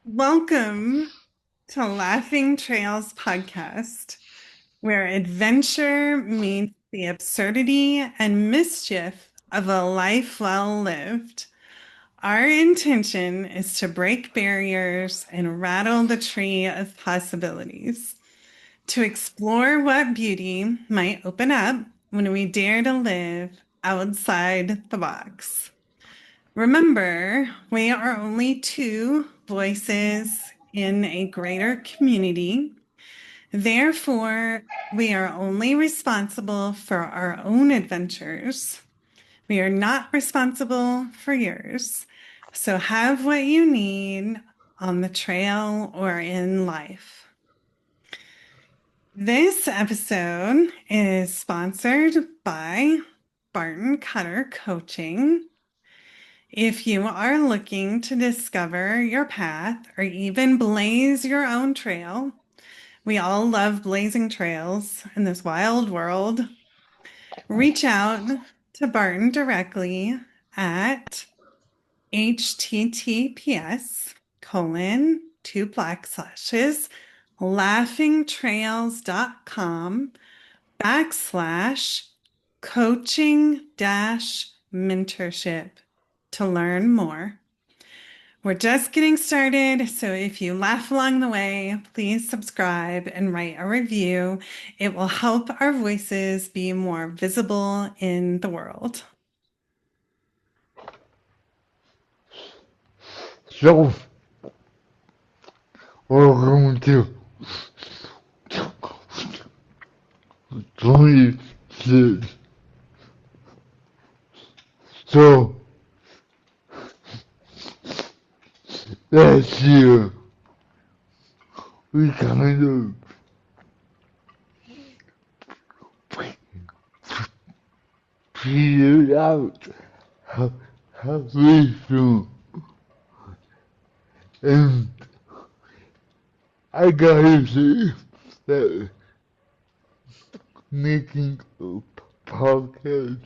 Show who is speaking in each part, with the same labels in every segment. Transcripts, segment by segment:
Speaker 1: Welcome to Laughing Trails Podcast, where adventure meets the absurdity and mischief of a life well lived. Our intention is to break barriers and rattle the tree of possibilities, to explore what beauty might open up when we dare to live outside the box. Remember, we are only two voices in a greater community. Therefore, we are only responsible for our own adventures. We are not responsible for yours. So have what you need on the trail or in life. This episode is sponsored by Barton Cutter Coaching. If you are looking to discover your path or even blaze your own trail, we all love blazing trails in this wild world. Reach out to Barton directly at https://laughingtrails.com/coaching-mentorship to learn more. We're just getting started, so if you laugh along the way, please subscribe and write a review. It will help our voices be more visible in the world.
Speaker 2: So, welcome to 26. So, last year, we kind of figured out how we feel. And I gotta say that making a podcast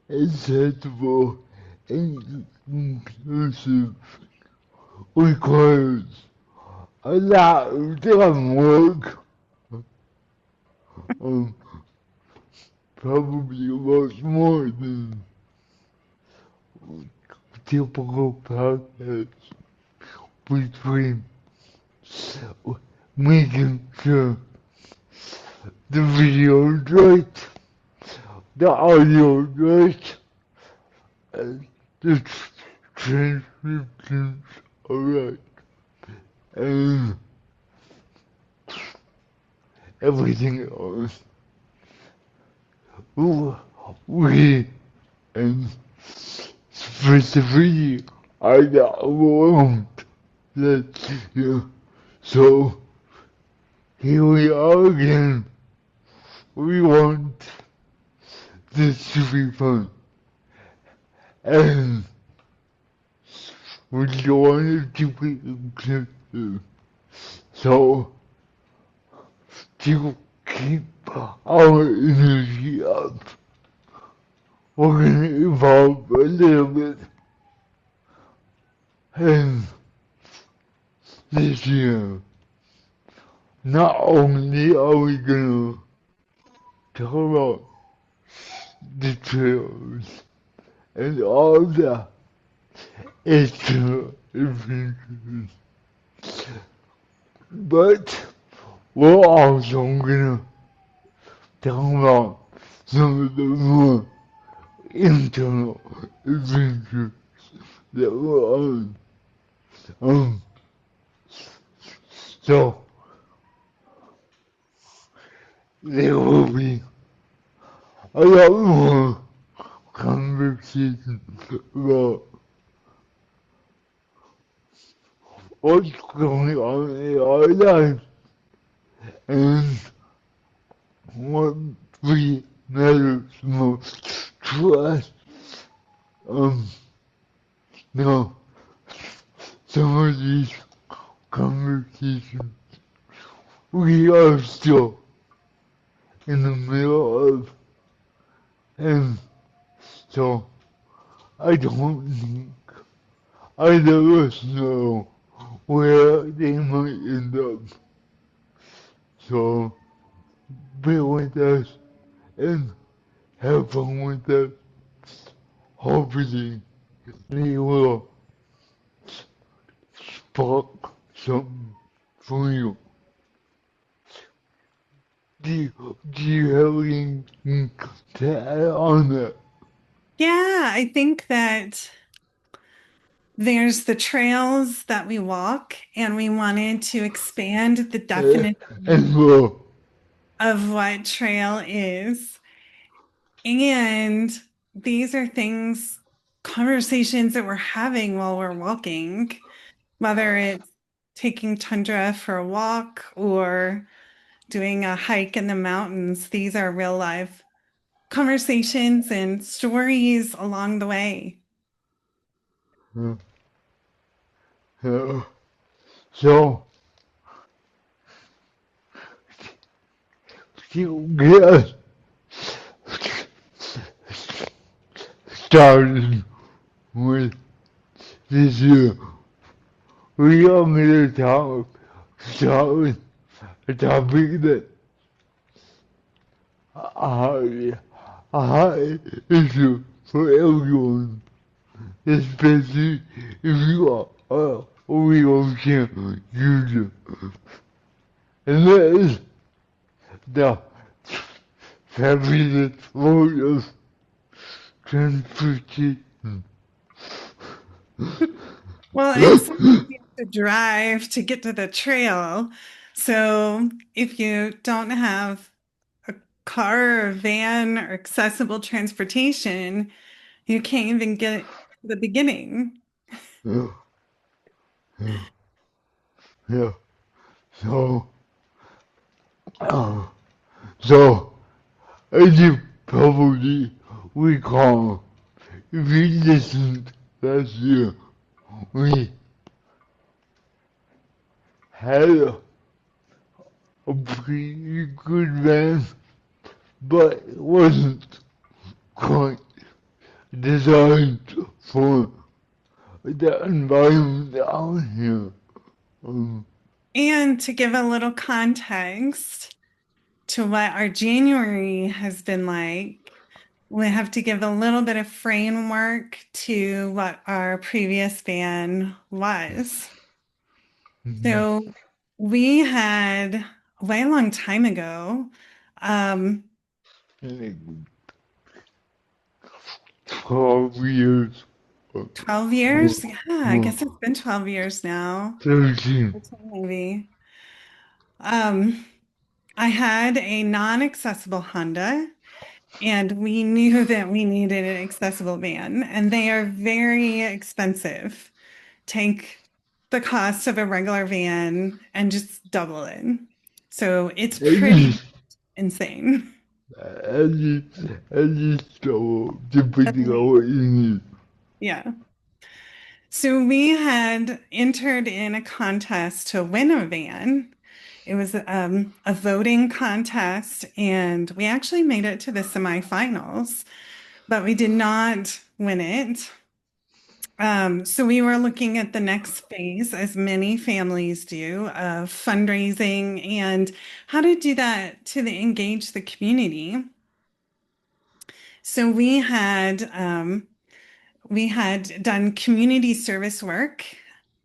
Speaker 2: accessible and inclusive requires a lot of damn work. Um, Probably much more than typical podcast between making sure the video is right, the audio is right, and the transcriptions are right, and everything else. We and specifically I got overwhelmed that year. So here we are again. We want this to be fun. And we wanted to be inclusive. So to keep our energy up, we're gonna evolve a little bit. And this year, not only are we gonna talk about the trails and all the extra adventures, but we're also gonna talk about some of the more internal adventures that we're on. Um, so there will be a lot more conversations about what's going on in our life and what really matters most to us. Um, now, some of these conversations we are still in the middle of, and so I don't think I never know where they might end up. So be with us and have fun with us. Hopefully they will spark something for you. Do you have anything to add on that?
Speaker 1: Yeah, I think that there's the trails that we walk, and we wanted to expand the
Speaker 2: Uh,
Speaker 1: definition
Speaker 2: and well,
Speaker 1: of what trail is. And these are things, conversations that we're having while we're walking, whether it's taking Tundra for a walk or doing a hike in the mountains. These are real life conversations and stories along the way.
Speaker 2: uh, uh, so you get us started with this year. We are going to start with a topic that I, I issue for everyone, especially if you are a wheelchair user. And that is the fabulous mode of transportation.
Speaker 1: Well, and sometimes you have to drive to get to the trail. So if you don't have a car or van or accessible transportation, you can't even get to the beginning.
Speaker 2: Yeah, yeah. So, uh, so as you probably recall, if you listened last year, we had a pretty good van, but it wasn't quite designed for the environment out here. Um,
Speaker 1: And to give a little context to what our January has been like, we have to give a little bit of framework to what our previous ban was. So we had a way long time ago, um,
Speaker 2: 12 years,
Speaker 1: 12 years. Yeah, I guess it's been 12 years now.
Speaker 2: 13.
Speaker 1: 13 maybe. Um, I had a non-accessible Honda, and we knew that we needed an accessible van, and they are very expensive. Take the cost of a regular van and just double it. So it's
Speaker 2: At
Speaker 1: pretty
Speaker 2: least,
Speaker 1: insane.
Speaker 2: at least double, depending on what you need.
Speaker 1: Yeah. So we had entered in a contest to win a van. It was a voting contest, and we actually made it to the semifinals, but we did not win it. So we were looking at the next phase, as many families do, of fundraising and how to do that to engage the community. So we had done community service work.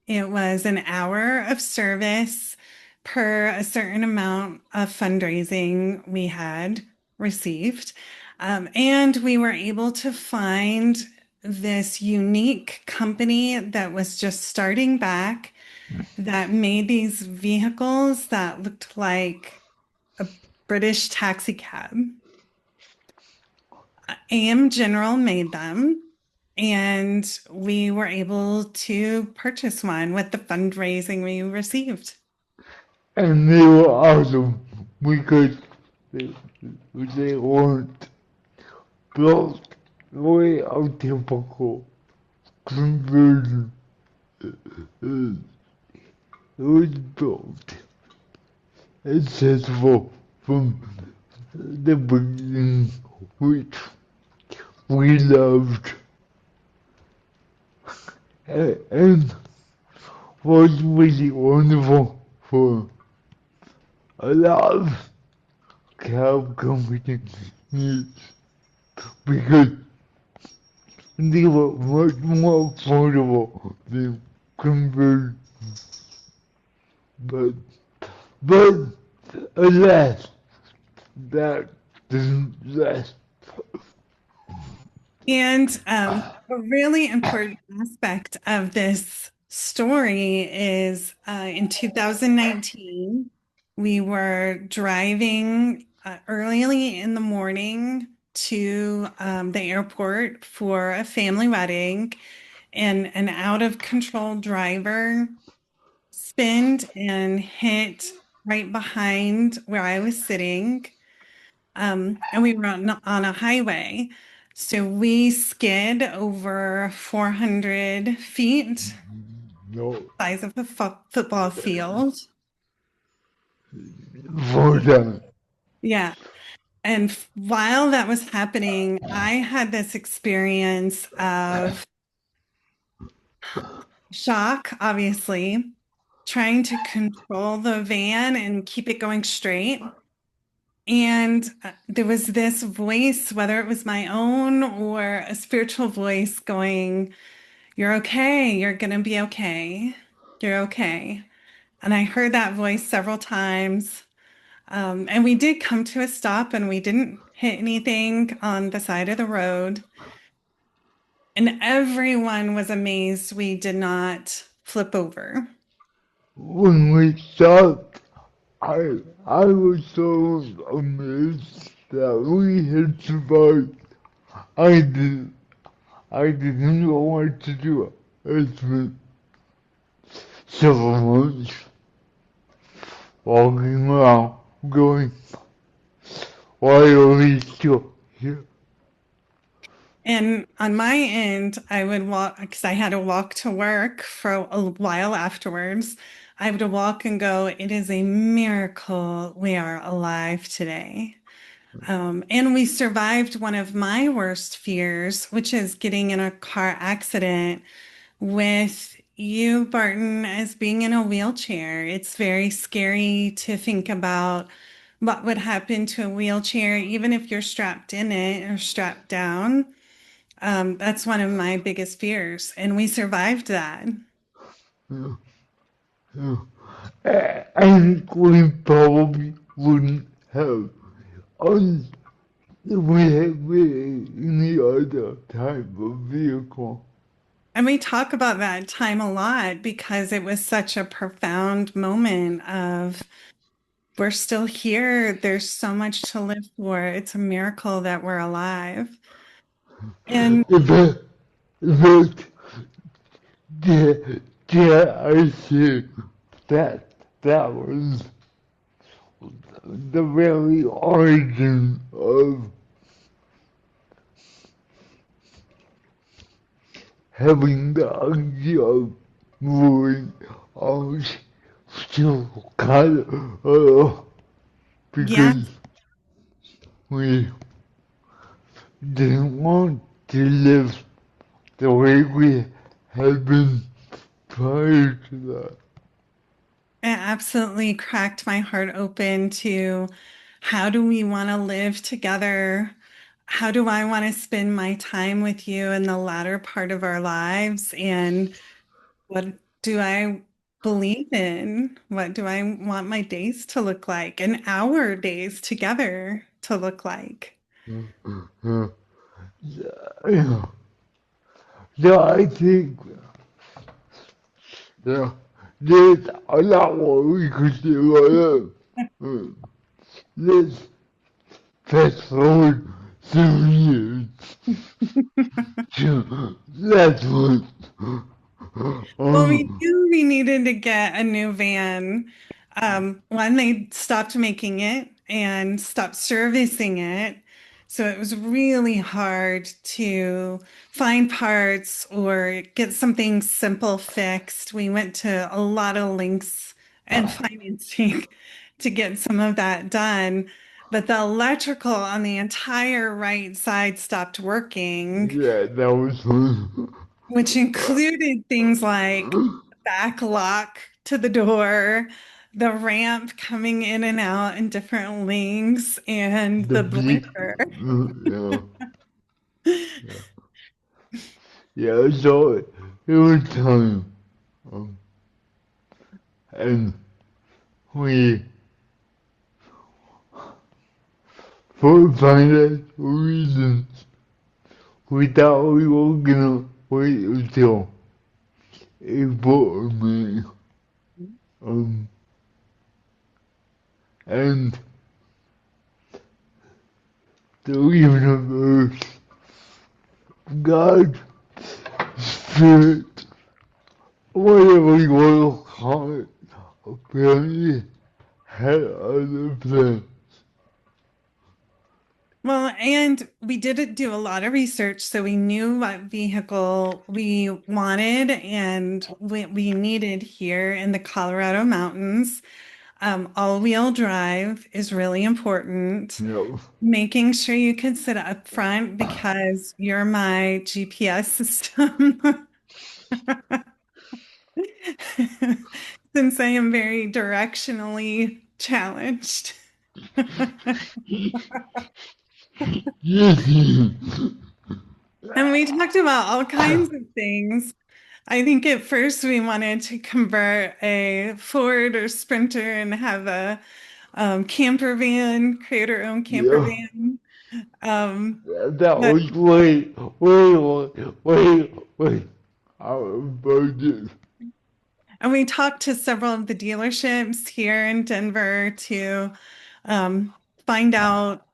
Speaker 1: It was an hour of service per a certain amount of fundraising we had received. And we were able to find this unique company that was just starting back that made these vehicles that looked like a British taxi cab. AM General made them, and we were able to purchase one with the fundraising we received.
Speaker 2: And they were awesome because they, they weren't built the way a typical conversion is. It was built accessible from the beginning, which we loved. And what's really wonderful for a lot of cloud companies is because they were much more affordable than conversion. But, but alas, that doesn't last.
Speaker 1: And a really important aspect of this story is in 2019, we were driving early in the morning to the airport for a family wedding, and an out of control driver spinned and hit right behind where I was sitting. And we were on a highway. So we skid over 400 feet,
Speaker 2: No,
Speaker 1: size of a football field.
Speaker 2: for that.
Speaker 1: Yeah. And while that was happening, I had this experience of shock, obviously, trying to control the van and keep it going straight. And there was this voice, whether it was my own or a spiritual voice going, "You're okay. You're going to be okay. You're okay." And I heard that voice several times. And we did come to a stop and we didn't hit anything on the side of the road. And everyone was amazed we did not flip over.
Speaker 2: When we stopped, I was so amazed that we had survived. I did I didn't know what to do. It's been several months walking around going, why are we still here?
Speaker 1: And on my end, I would walk because I had to walk to work for a while afterwards. I would walk and go, "It is a miracle we are alive today." And we survived one of my worst fears, which is getting in a car accident with you, Barton, as being in a wheelchair. It's very scary to think about what would happen to a wheelchair, even if you're strapped in it or strapped down. That's one of my biggest fears, and we survived that.
Speaker 2: And we probably wouldn't have un- we had any other type of vehicle.
Speaker 1: And we talk about that time a lot because it was such a profound moment of we're still here. There's so much to live for. It's a miracle that we're alive. And
Speaker 2: In fact, I see that that was the very origin of having the idea of moving. I was still kind of
Speaker 1: yeah,
Speaker 2: because we didn't want to live the way we had been prior to that.
Speaker 1: it absolutely cracked my heart open to how do we want to live together? How do I want to spend my time with you in the latter part of our lives? And what do I believe in? What do I want my days to look like and our days together to look like?
Speaker 2: Uh, yeah. So I think yeah, there's a lot more we could say about that. Let's fast forward 7 years to last month.
Speaker 1: Well, we
Speaker 2: Um,
Speaker 1: knew we needed to get a new van. One, they stopped making it and stopped servicing it. So it was really hard to find parts or get something simple fixed. We went to a lot of links and financing to get some of that done. But the electrical on the entire right side stopped working.
Speaker 2: yeah, that was fun.
Speaker 1: which included things like back lock to the door, the ramp coming in and out in different lanes, and
Speaker 2: The
Speaker 1: the
Speaker 2: big,
Speaker 1: blinker.
Speaker 2: yeah, yeah, yeah. So it was time, um, and we, for financial reasons, we thought we were gonna wait until April or May, um, and the universe, God, Spirit, whatever you want to call it, apparently had other plans.
Speaker 1: Well, and we did do a lot of research, so we knew what vehicle we wanted and we needed here in the Colorado mountains. All-wheel drive is really important.
Speaker 2: You know,
Speaker 1: Making sure you can sit up front because you're my GPS system. Since I am very directionally challenged. And we talked about all kinds of things. I think at first we wanted to convert a Ford or Sprinter and have a camper van, create our own camper
Speaker 2: yeah,
Speaker 1: van. Um,
Speaker 2: that
Speaker 1: but
Speaker 2: was way our budget.
Speaker 1: and we talked to several of the dealerships here in Denver to um, find out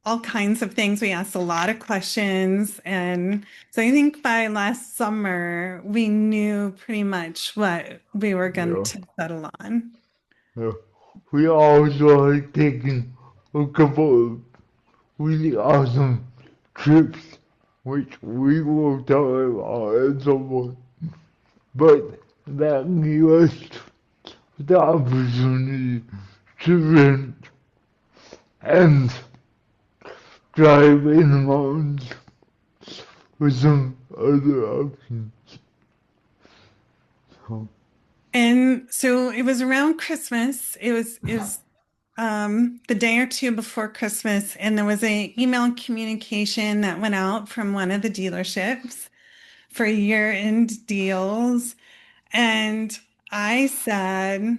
Speaker 1: all kinds of things. We asked a lot of questions. And so I think by last summer, we knew pretty much what we were going
Speaker 2: Yeah,
Speaker 1: to settle on.
Speaker 2: yeah. We also had taken a couple of really awesome trips, which we will talk about at some point. But that gave us the opportunity to rent and drive in the mountains with some other options. So,
Speaker 1: And so it was around Christmas. It was the day or two before Christmas, and there was an email communication that went out from one of the dealerships for year-end deals. And I said,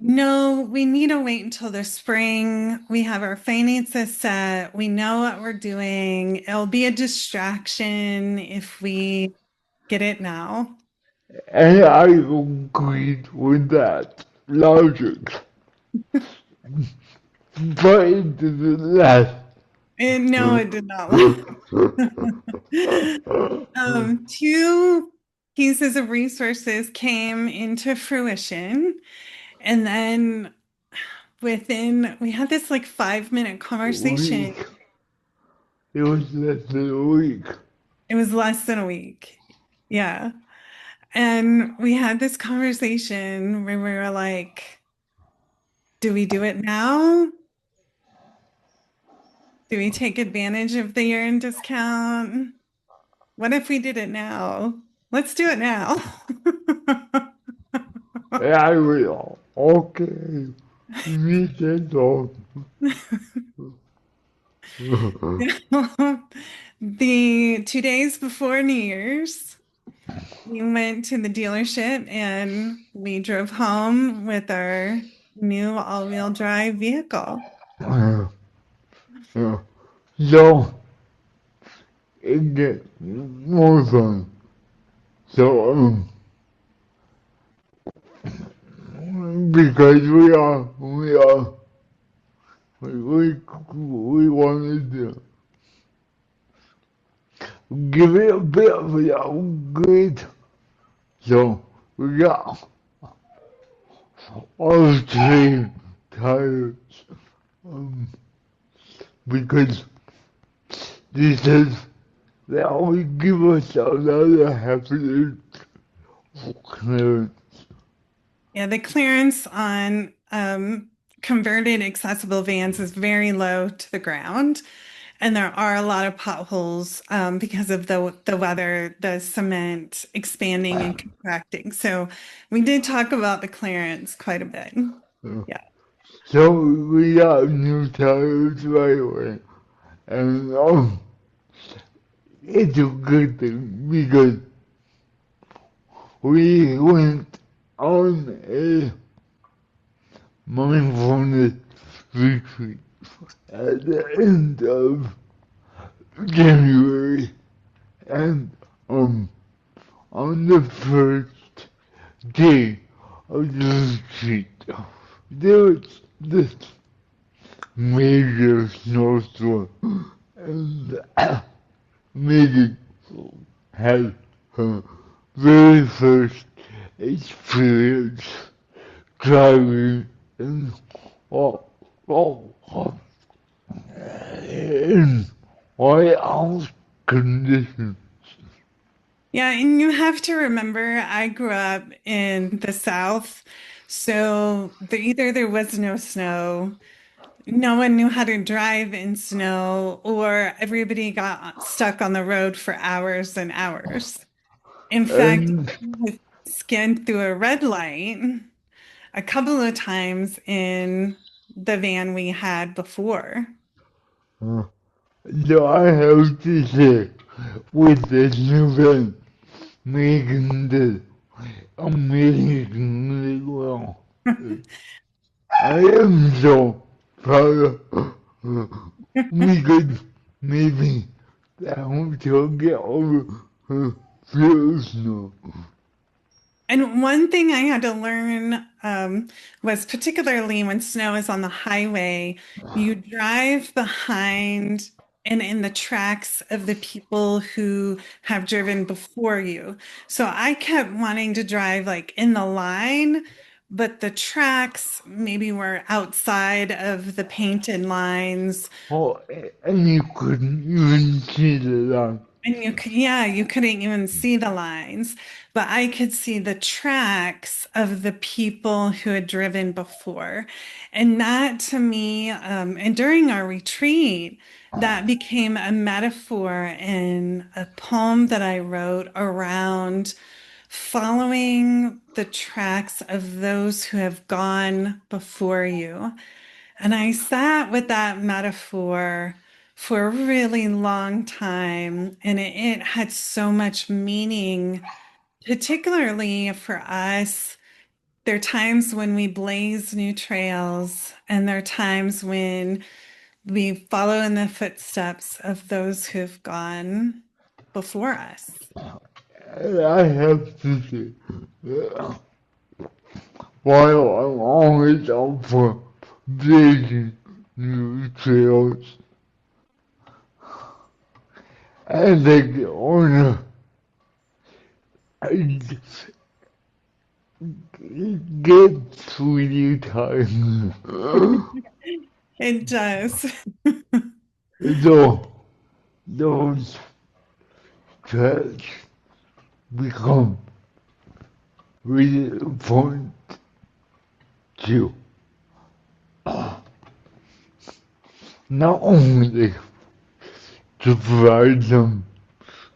Speaker 1: no, we need to wait until the spring. We have our finances set. We know what we're doing. It'll be a distraction if we get it now.
Speaker 2: and I agreed with that logic, but it didn't last.
Speaker 1: And no, it did not last. Two pieces of resources came into fruition. And then we had this like 5 minute conversation.
Speaker 2: Week. It was less than a week.
Speaker 1: It was less than a week. Yeah. And we had this conversation where we were like, do we do it now? Do we take advantage of the year-end discount? What if we did it now? Let's do it now.
Speaker 2: And I will. Okay. We can talk.
Speaker 1: The 2 days before New Year's, we went to the dealership and we drove home with our new all-wheel drive vehicle.
Speaker 2: Yeah. So it gets more fun. So because we wanted to give it a bit of an upgrade. So we got all three tires um, because this is they always give us another happiness clearance.
Speaker 1: Yeah, the clearance on converted accessible vans is very low to the ground. and there are a lot of potholes because of the weather, the cement expanding and contracting. So we did talk about the clearance quite a bit. Yeah.
Speaker 2: So we got new tires right away. And it's a good thing because we went on a mindfulness retreat at the end of January, and on the first day of the retreat, there was this major snowstorm, and Megan had her very first experience driving in all, all, in all conditions.
Speaker 1: Yeah, and you have to remember, I grew up in the South, so either there was no snow, no one knew how to drive in snow, or everybody got stuck on the road for hours and hours. In fact,
Speaker 2: And
Speaker 1: I skimmed through a red light a couple of times in the van we had before.
Speaker 2: uh, so I have to say, with this new event, Megan did amazingly well. I am so proud of her. We could maybe help her get over her fears now.
Speaker 1: And one thing I had to learn was particularly when snow is on the highway, you drive behind and in the tracks of the people who have driven before you. So I kept wanting to drive like in the line, but the tracks maybe were outside of the painted lines.
Speaker 2: Oh, and you couldn't even see the light.
Speaker 1: And yeah, you couldn't even see the lines, but I could see the tracks of the people who had driven before. And that to me, and during our retreat, that became a metaphor in a poem that I wrote around following the tracks of those who have gone before you. And I sat with that metaphor for a really long time, and it had so much meaning, particularly for us. There are times when we blaze new trails, and there are times when we follow in the footsteps of those who've gone before us.
Speaker 2: And I have to say, while I'm always up for blazing new trails, I think on I get sweetie time.
Speaker 1: It does.
Speaker 2: So those tracks become really important to not only to provide some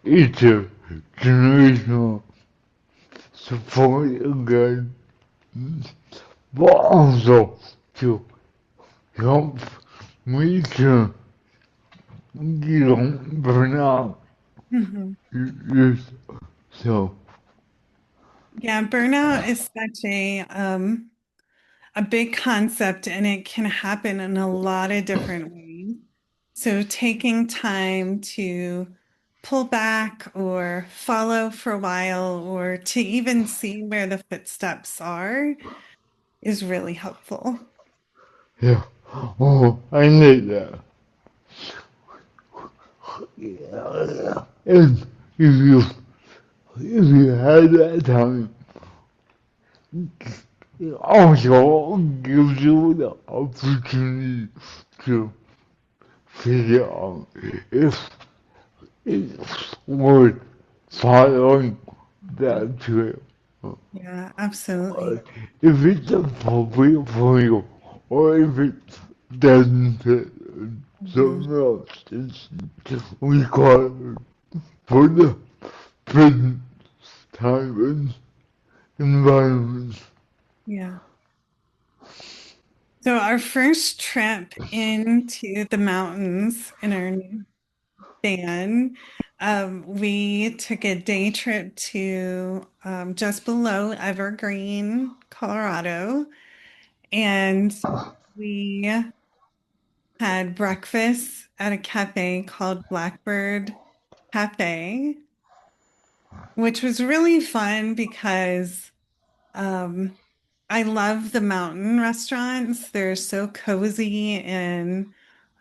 Speaker 2: intergenerational support again, but also to help make sure you don't burn out
Speaker 1: Mhm.
Speaker 2: yourself.
Speaker 1: Yeah, burnout is such a big concept and it can happen in a lot of different ways. So taking time to pull back or follow for a while or to even see where the footsteps are is really helpful.
Speaker 2: Yeah. Oh, I need that. Yeah. And if you had that time, it also gives you the opportunity to figure out if it's worth following that trail.
Speaker 1: Yeah,
Speaker 2: Uh,
Speaker 1: absolutely.
Speaker 2: if it's appropriate for you, or if it doesn't fit.
Speaker 1: Mhm.
Speaker 2: something else is required for the present time and environment.
Speaker 1: Yeah. So our first trip into the mountains in our new van, we took a day trip to just below Evergreen, Colorado, and we had breakfast at a cafe called Blackbird Cafe, which was really fun because um, I love the mountain restaurants. They're so cozy and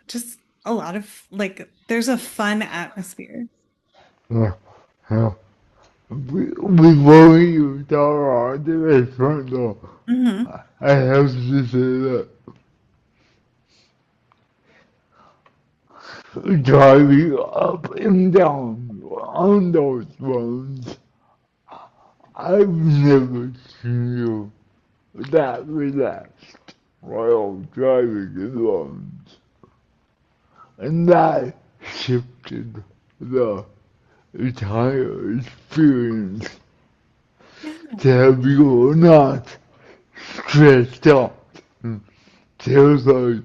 Speaker 1: just a lot of like, there's a fun atmosphere.
Speaker 2: Yeah, yeah. Before we start on the restaurant though,
Speaker 1: Hmm.
Speaker 2: I have to say that driving up and down on those roads, I've never seen you that relaxed while driving in roads. And that shifted the entire experience
Speaker 1: Yeah.
Speaker 2: to have you not stressed out. Feels like,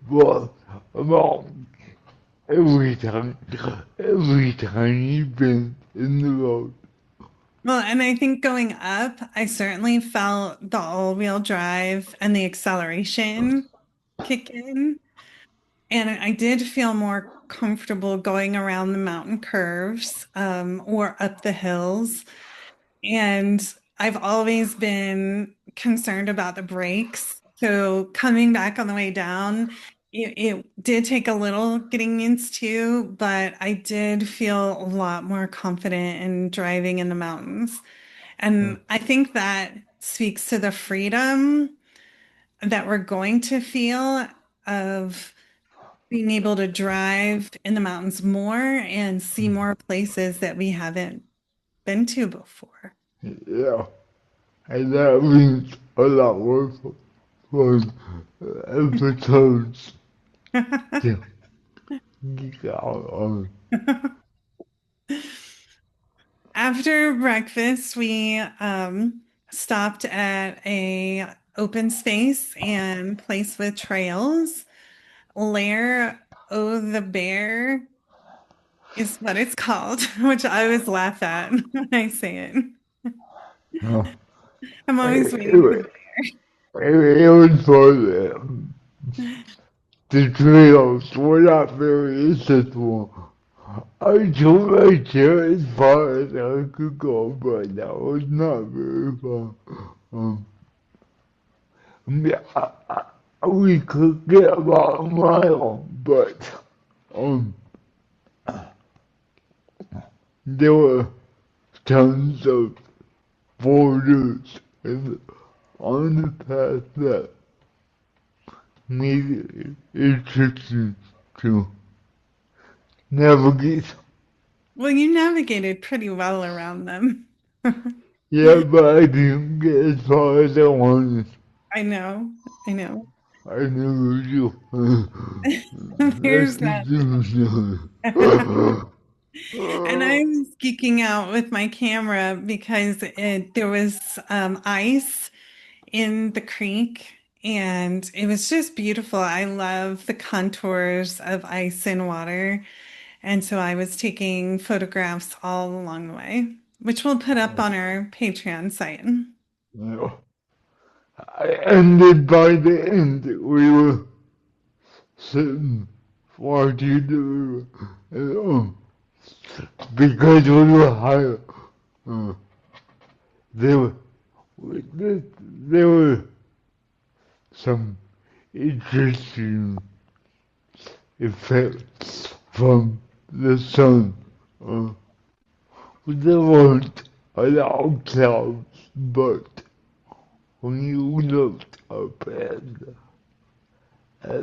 Speaker 2: what about every tiny bend in the road?
Speaker 1: Well, and I think going up, I certainly felt the all-wheel drive and the acceleration kick in. And I did feel more comfortable going around the mountain curves or up the hills. And I've always been concerned about the brakes. So coming back on the way down, it did take a little getting used to, but I did feel a lot more confident in driving in the mountains. And I think that speaks to the freedom that we're going to feel of being able to drive in the mountains more and see more places that we haven't been to before.
Speaker 2: Yeah, and that means a lot more fun episodes to geek out on.
Speaker 1: After breakfast, we stopped at a open space and place with trails. Lair O the Bear is what it's called, which I always laugh at when I say it.
Speaker 2: Yeah.
Speaker 1: I'm always waiting for
Speaker 2: It, it was fun. The trails were not very accessible. I told my chair as far as I could go, but that was not very far. Um, yeah, we could get about a mile, but um, there were tons of boulders on the path that made it interesting to navigate.
Speaker 1: well, you navigated pretty well around them.
Speaker 2: Yeah, but I didn't get as far as I wanted.
Speaker 1: I know, I know.
Speaker 2: I never do. That's
Speaker 1: There's
Speaker 2: the
Speaker 1: that.
Speaker 2: difference.
Speaker 1: And I was geeking out with my camera because there was ice in the creek and it was just beautiful. I love the contours of ice and water. And so I was taking photographs all along the way, which we'll put up on our Patreon site.
Speaker 2: Yeah. And then by the end, we were sitting watching the river. And, because we were higher, uh, there were there were some interesting effects from the sun. Uh, there weren't a lot of clouds, but when you looked up at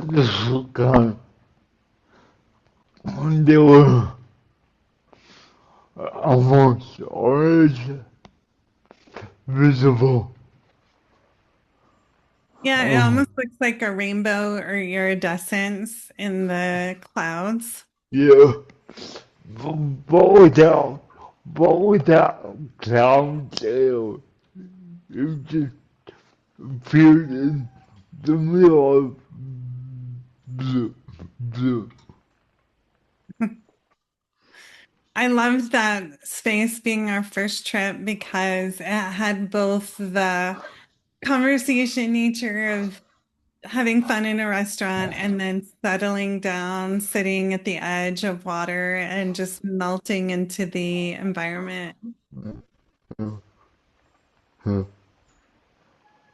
Speaker 2: the sky, there were almost orange visible.
Speaker 1: Yeah, it
Speaker 2: Um,
Speaker 1: almost looks like a rainbow or iridescence in the clouds.
Speaker 2: yeah, but without clouds, you just appeared in the middle of blue, blue.
Speaker 1: I loved that space being our first trip because it had both the conversation nature of having fun in a restaurant and then settling down, sitting at the edge of water and just melting into the environment.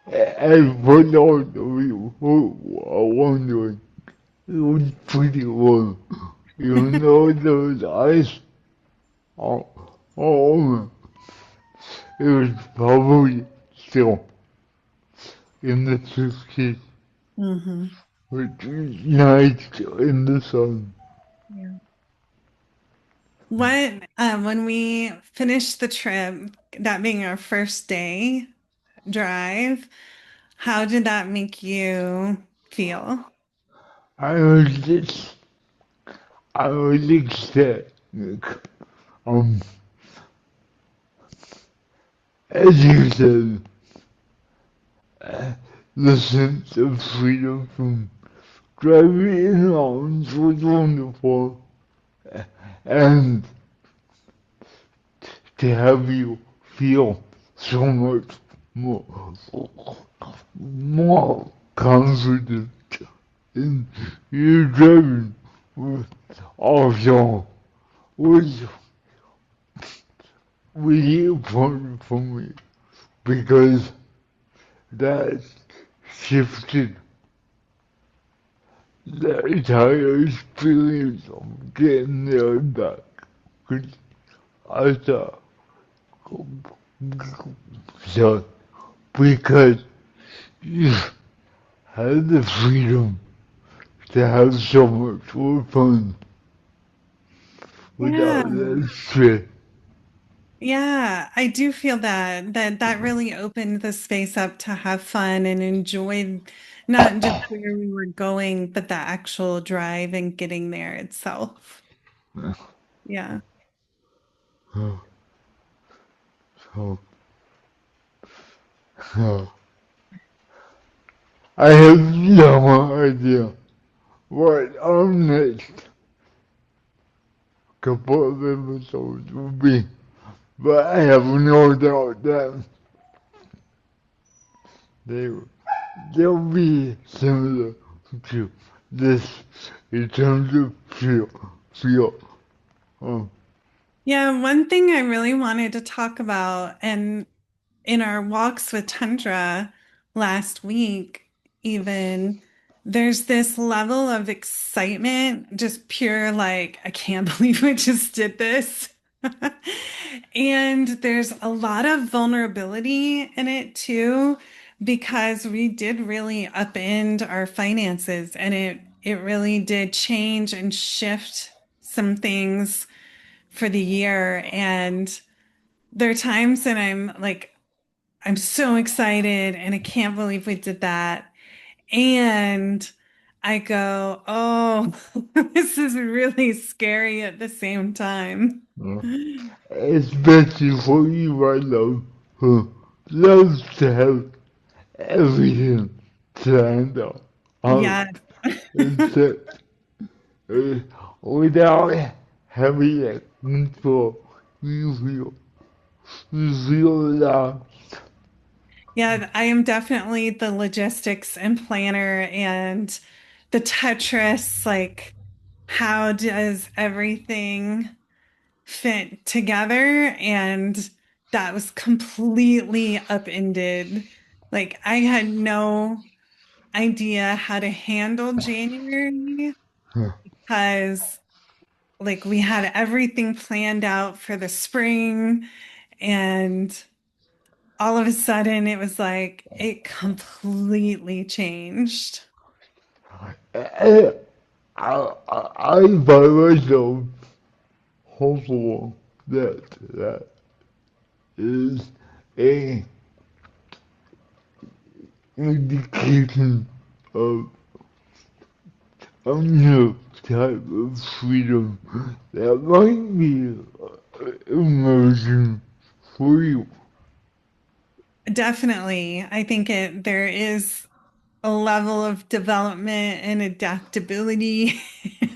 Speaker 2: And for those of you who are wondering, it was pretty warm. Even though there was ice all over, it was probably still in the 60s,
Speaker 1: Hmm.
Speaker 2: which is nice in the sun.
Speaker 1: Yeah. What, when we finished the trip, that being our first day drive, how did that make you feel?
Speaker 2: I was just, I was ecstatic. Um, as you said, the sense of freedom from driving in mountains was wonderful, and to have you feel so much more, more confident in your driving was also was really important for me because that shifted the entire experience of getting there and back. 'Cause I thought, so because you had the freedom to have so much more fun without
Speaker 1: Yeah.
Speaker 2: that stress.
Speaker 1: Yeah, I do feel that really opened the space up to have fun and enjoy not just where we were going, but the actual drive and getting there itself. Yeah.
Speaker 2: So, so I have no idea what our next couple of episodes will be, but I have no doubt that they they'll be similar to this in terms of feel. Um,
Speaker 1: Yeah, one thing I really wanted to talk about, and in our walks with Tundra last week, even, there's this level of excitement, just pure, like, I can't believe we just did this. And there's a lot of vulnerability in it too, because we did really upend our finances and it really did change and shift some things for the year. And there are times that I'm like, I'm so excited and I can't believe we did that. And I go, oh, this is really scary at the same time.
Speaker 2: uh, Especially for you right now who loves to have everything planned out
Speaker 1: Yeah.
Speaker 2: and set without having that control. You feel you feel lost.
Speaker 1: Yeah, I am definitely the logistics and planner and the Tetris, like how does everything fit together? And that was completely upended. Like I had no idea how to handle January because like we had everything planned out for the spring and all of a sudden it was like it completely changed.
Speaker 2: I, I find myself hopeful that that is a indication of a new type of freedom that might be emerging for you.
Speaker 1: Definitely. I think there is a level of development and adaptability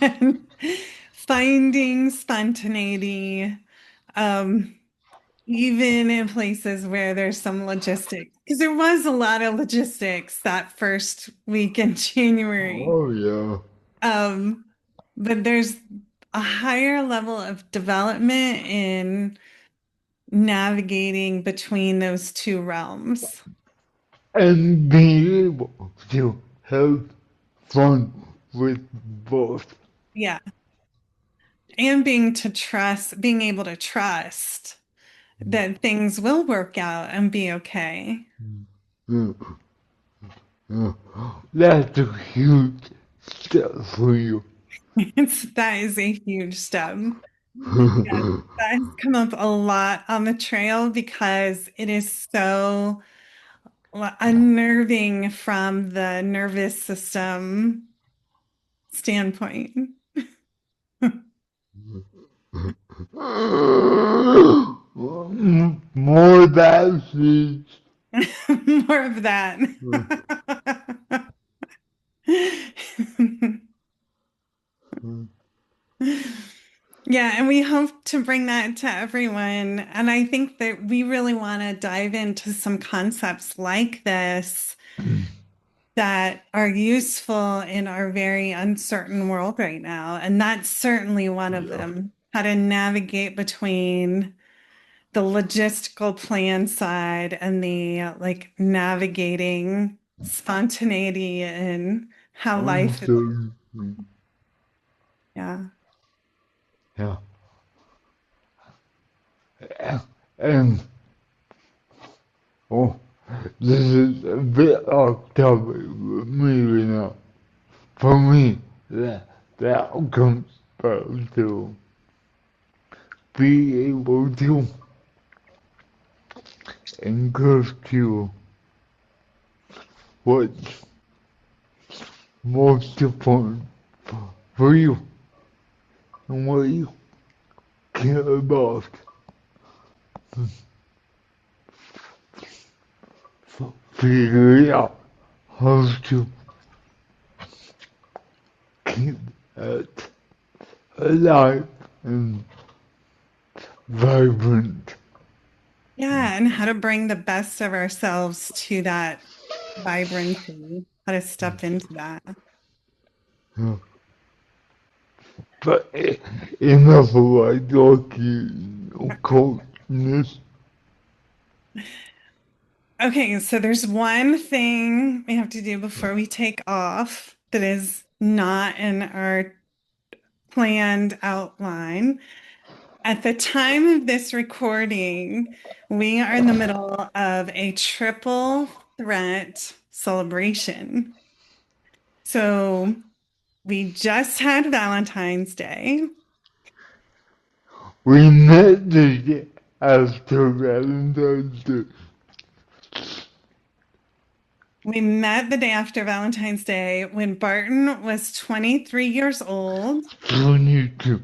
Speaker 1: and finding spontaneity, um, even in places where there's some logistics. Because there was a lot of logistics that first week in January.
Speaker 2: Oh yeah.
Speaker 1: Um, but there's a higher level of development in navigating between those two realms.
Speaker 2: And being able to have fun with both.
Speaker 1: Yeah. And being able to trust that things will work out and be okay.
Speaker 2: Yeah, yeah. That's a huge step for you.
Speaker 1: That is a huge step. Yeah, that has come up a lot on the trail because it is so unnerving from the nervous system standpoint.
Speaker 2: More vaccines.
Speaker 1: More of that. Yeah, and we hope to bring that to everyone. And I think that we really want to dive into some concepts like this that are useful in our very uncertain world right now. And that's certainly one of
Speaker 2: Yeah.
Speaker 1: them, how to navigate between the logistical plan side and the like navigating spontaneity and how life is.
Speaker 2: So,
Speaker 1: Yeah.
Speaker 2: yeah. And, oh, this is a bit off topic with me right now. For me, that comes back to be able to encourage you what's most important for you and what you care about. Figuring out how to keep it alive and vibrant.
Speaker 1: Yeah, and how to bring the best of ourselves to that vibrancy, how to step into that.
Speaker 2: Yeah. But enough of my talking, coldness.
Speaker 1: Okay, so there's one thing we have to do before we take off that is not in our planned outline. At the time of this recording, we are in the middle of a triple threat celebration. So we just had Valentine's Day.
Speaker 2: We met the day after Valentine's Day.
Speaker 1: We met the day after Valentine's Day when Barton was 23 years old,
Speaker 2: 22.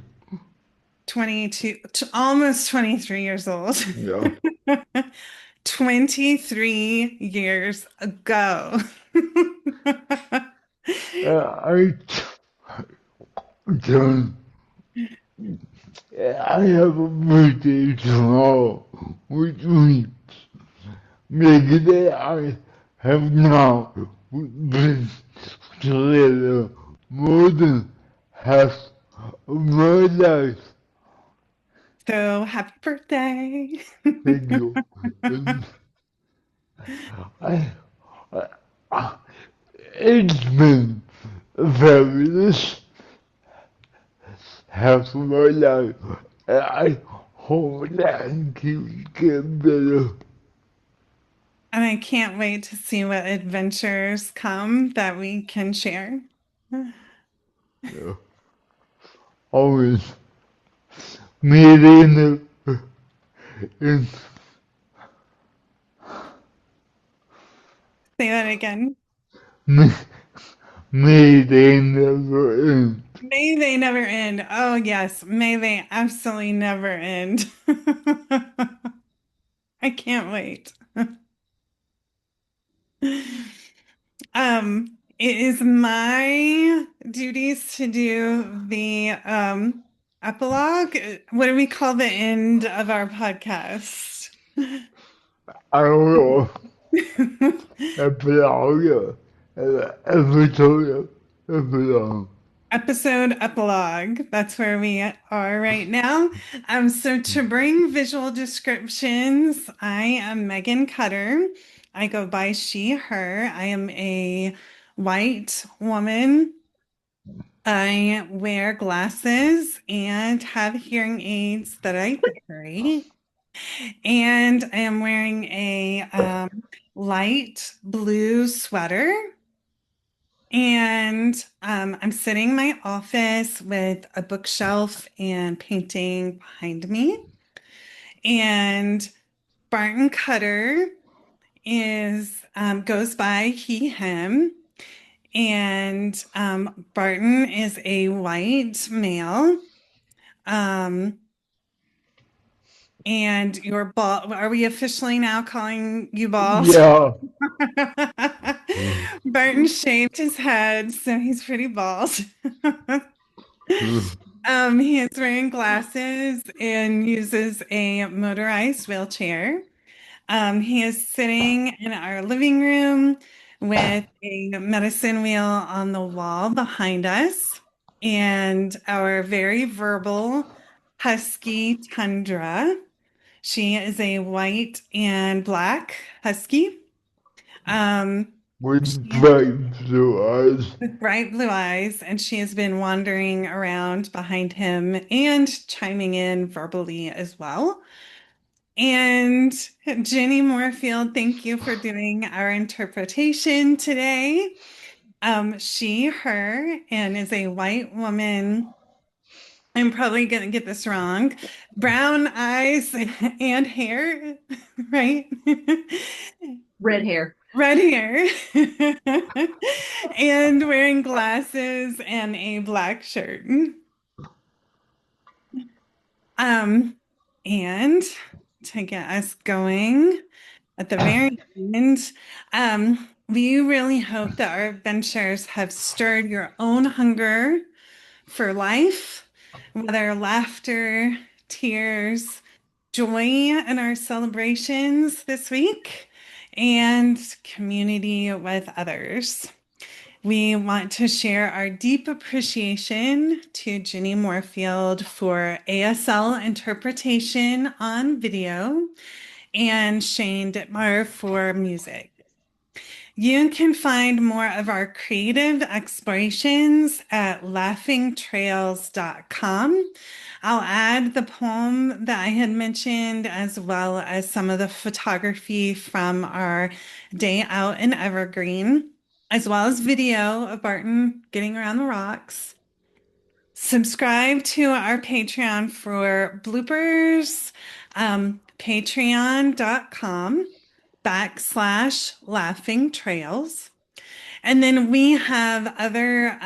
Speaker 1: 22, almost 23 years old.
Speaker 2: Yeah.
Speaker 1: 23 years ago.
Speaker 2: I done. I have a birthday tomorrow, which means maybe that I have now been together more than half of my life.
Speaker 1: So happy birthday.
Speaker 2: Thank you. And I, I, it's been fabulous half of my life. And I hope that keeps getting better.
Speaker 1: And I can't wait to see what adventures come that we can share.
Speaker 2: Yeah. Always meeting in
Speaker 1: Say that again.
Speaker 2: May, may they never end.
Speaker 1: May they never end. Oh, yes. May they absolutely never end. I can't wait. It is my duties to do the epilogue. What do we call the end of our podcast?
Speaker 2: I will epilogue, episode, epilogue.
Speaker 1: Episode epilogue. That's where we are right now. So to bring visual descriptions, I am Megan Cutter. I go by she, her. I am a white woman. I wear glasses and have hearing aids that I carry. And I am wearing a light blue sweater. And I'm sitting in my office with a bookshelf and painting behind me. And Barton Cutter is goes by he, him. And Barton is a white male. Um, and you're bald. Are we officially now calling you bald?
Speaker 2: Yeah.
Speaker 1: Barton shaved his head, so he's pretty bald. He is wearing glasses and uses a motorized wheelchair. He is sitting in our living room with a medicine wheel on the wall behind us and our very verbal husky Tundra. She is a white and black husky. Um,
Speaker 2: With
Speaker 1: she
Speaker 2: bright blue eyes.
Speaker 1: with bright blue eyes, and she has been wandering around behind him and chiming in verbally as well. And Jenny Moorfield, thank you for doing our interpretation today. She, her, and is a white woman. I'm probably going to get this wrong. Brown eyes and hair, right?
Speaker 3: Red hair.
Speaker 1: Red hair. And wearing glasses and a black shirt. Um, and to get us going at the very end, we really hope that our adventures have stirred your own hunger for life, whether laughter, tears, joy in our celebrations this week, and community with others. We want to share our deep appreciation to Jenny Moorfield for ASL interpretation on video and Shane Dittmar for music. You can find more of our creative explorations at laughingtrails.com. I'll add the poem that I had mentioned, as well as some of the photography from our day out in Evergreen, as well as video of Barton getting around the rocks. Subscribe to our Patreon for bloopers, patreon.com/laughing trails. And then we have other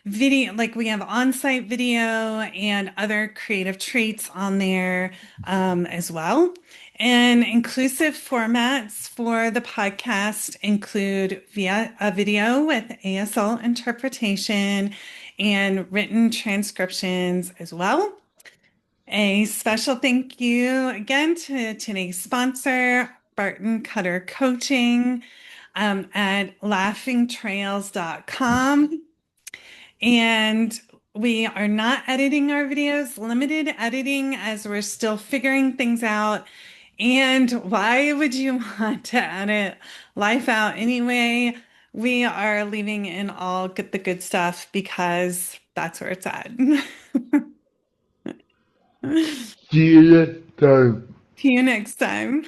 Speaker 1: video, like we have on-site video and other creative treats on there as well. And inclusive formats for the podcast include via a video with ASL interpretation and written transcriptions as well. A special thank you again to today's sponsor, Barton Cutter Coaching at laughingtrails.com. And we are not editing our videos, limited editing as we're still figuring things out. And why would you want to edit life out anyway? We are leaving in all the good stuff because that's where it's at.
Speaker 2: See you next time.
Speaker 1: See you next time.